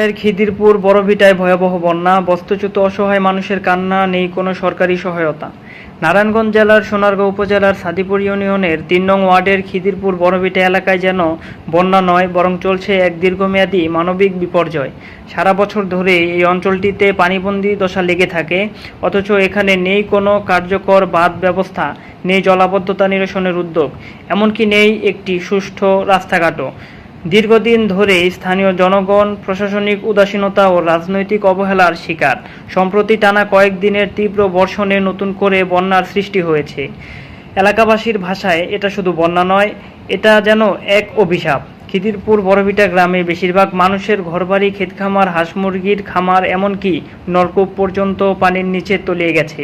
রাজশাহীর খিদিরপুর বড়ভিটায় ভয়াবহ বন্যা, বস্ত্রচ্যুত অসহায় মানুষের কান্না, নেই কোনো সরকারি সহায়তা। নারায়ণগঞ্জ জেলার সোনারগাঁও উপজেলার সাদিপুর ইউনিয়নের ৩ নং ওয়ার্ডের খিদিরপুর বড়ভিটা এলাকায় যেন বন্যা নয়, বরং চলছে এক দীর্ঘমেয়াদী মানবিক বিপর্যয়। সারা বছর ধরে এই অঞ্চলটিতে পানিবন্দী দশা লেগে থাকে, অথচ এখানে নেই কোনো কার্যকর বাঁধ ব্যবস্থা, নেই জলাবদ্ধতা নিরসনের উদ্যোগ, এমনকি নেই একটি সুষ্ঠু রাস্তাঘাটও। দীর্ঘদিন ধরে স্থানীয় জনগণ প্রশাসনিক উদাসীনতা ও রাজনৈতিক অবহেলার শিকার। সম্প্রতি টানা কয়েকদিনের তীব্র বর্ষণে নতুন করে বন্যার সৃষ্টি হয়েছে। এলাকাবাসীর ভাষায় এটা শুধু বন্যা নয়, এটা যেন এক অভিশাপ। খিদিরপুর বড়ভিটা গ্রামে বেশিরভাগ মানুষের ঘরবাড়ি, ক্ষেতখামার, হাঁস মুরগির খামার, এমনকি নলকূপ পর্যন্ত পানির নিচে তলিয়ে গেছে।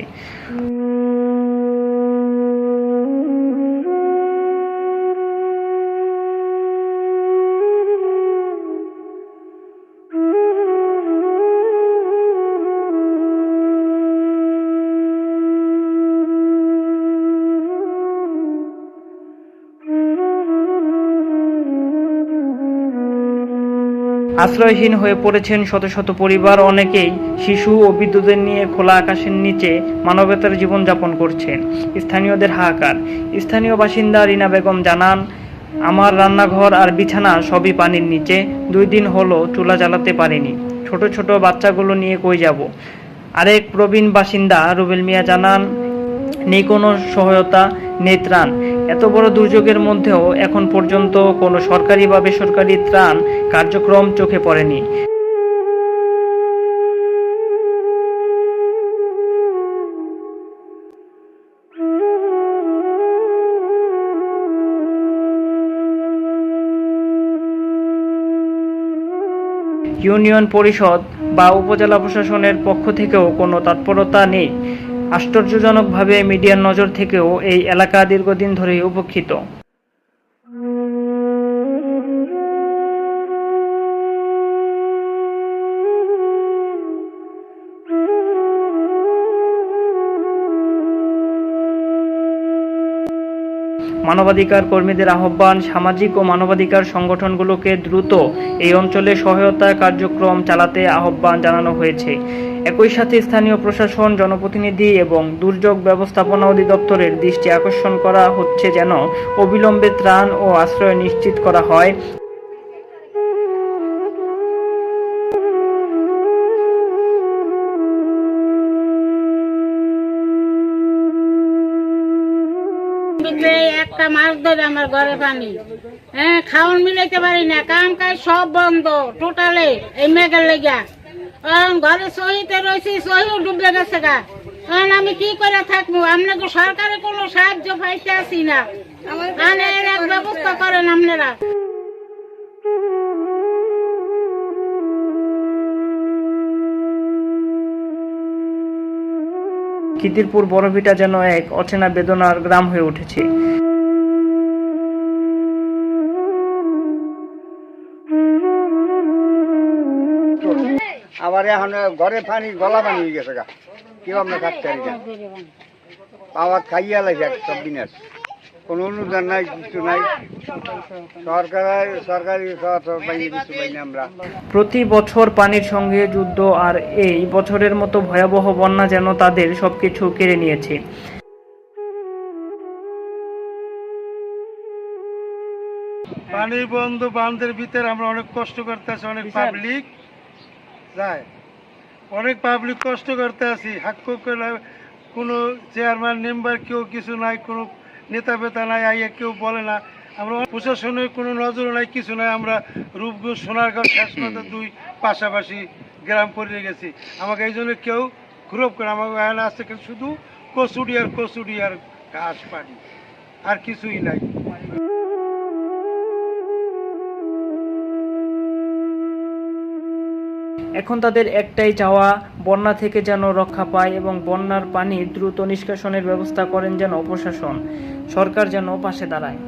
আশ্রয়হীন হয়ে পড়েছেন শত শত পরিবার, অনেকেই শিশু ও বৃদ্ধদের নিয়ে খোলা আকাশের নিচে মানবতার জীবনযাপন করছেন। স্থানীয়দের হাহাকার। স্থানীয় বাসিন্দা রিনা বেগম জানান, আমার রান্নাঘর আর বিছানা সবই পানির নিচে, 2 দিন হলো চুলা জ্বালাতে পারিনি, ছোট ছোট বাচ্চাগুলো নিয়ে কই যাব। আরেক প্রবীণ বাসিন্দা রুবেল মিয়া জানান, নেই কোনো সহায়তা, নেই ত্রাণ। এত বড় দুর্যোগের মধ্যেও এখন পর্যন্ত কোনো সরকারি বা বেসরকারি ত্রাণ কার্যক্রম চোখে পড়েনি। ইউনিয়ন পরিষদ বা উপজেলা প্রশাসনের পক্ষ থেকেও কোনো তৎপরতা নেই। আশ্চর্যজনকভাবে মিডিয়ার নজর থেকেও এই এলাকা দীর্ঘদিন ধরেই উপেক্ষিত। মানবাধিকার কর্মীদের আহ্বান, সামাজিক ও মানবাধিকার সংগঠনগুলোকে দ্রুত এই অঞ্চলে সহায়তা কার্যক্রম চালাতে আহ্বান জানানো হয়েছে। একই সাথে স্থানীয় প্রশাসন, জনপ্রতিনিধি এবং দুর্যোগ ব্যবস্থাপনা অধিদপ্তরের দৃষ্টি আকর্ষণ করা হচ্ছে যেন অবিলম্বে ত্রাণ ও আশ্রয় নিশ্চিত করা হয়। একটা মাস ধরে আমার ঘরে পানি, খাওয়ান মিলাইতে পারি না, কাম কাজ সব বন্ধ টোটালে এই মেঘের লেগা। ঘরে সহিতে রয়েছি, সহিও ডুবে গেছে গা। আমি কি করে থাকবো? আপনাকে সরকারের কোনো সাহায্য পাইতে আসি না, এক ব্যবস্থা করেন আপনারা। খিদিরপুর বড়ভিটা যেন এক অচেনা বেদনার গ্রাম হয়ে উঠেছে। আবার এখন ঘরে পানি গলা পানি হয়ে গেছে গা, কেউ আমরা থাকতে পারি না। পাওয়ার খাইয়া লাগে সব দিনের, কোনো অনুদান নাই, কিছু নাই। সরকারি কিছু পাই না আমরা। প্রতি বছর পানির সঙ্গে যুদ্ধ, আর এই বছরের মতো ভয়াবহ বন্যা যেন তাদের সবকিছু কেড়ে নিয়েছে। পানি বন্ধ বাঁধের ভিতরে আমরা অনেক কষ্ট করতে আছি, অনেক পাবলিক যায়, অনেক পাবলিক কষ্ট করতে আছি। কোনো চেয়ারম্যান মেম্বার কেউ কিছু নাই, কোনো নেতা বেতা নাই, আইয়া কেউ বলে না। আমরা প্রশাসনের কোনো নজর নাই, কিছু নাই। আমরা রূপগঞ্জ, সোনারগাঁও, শেষমাথা 2 পাশাপাশি গ্রাম পড়ে গেছি। আমাকে এই জন্য কেউ গ্রুপ করে আমাকে এখানে আসছে শুধু কচুরি আর ঘাস পানি, আর কিছুই নাই। এখন তাদের একটাই চাওয়া, বন্যা থেকে যেন রক্ষা পায় এবং বন্যার পানি দ্রুত নিষ্কাশনের ব্যবস্থা করেন যেন প্রশাসন। সরকার যেন পাশে দাঁড়ায়।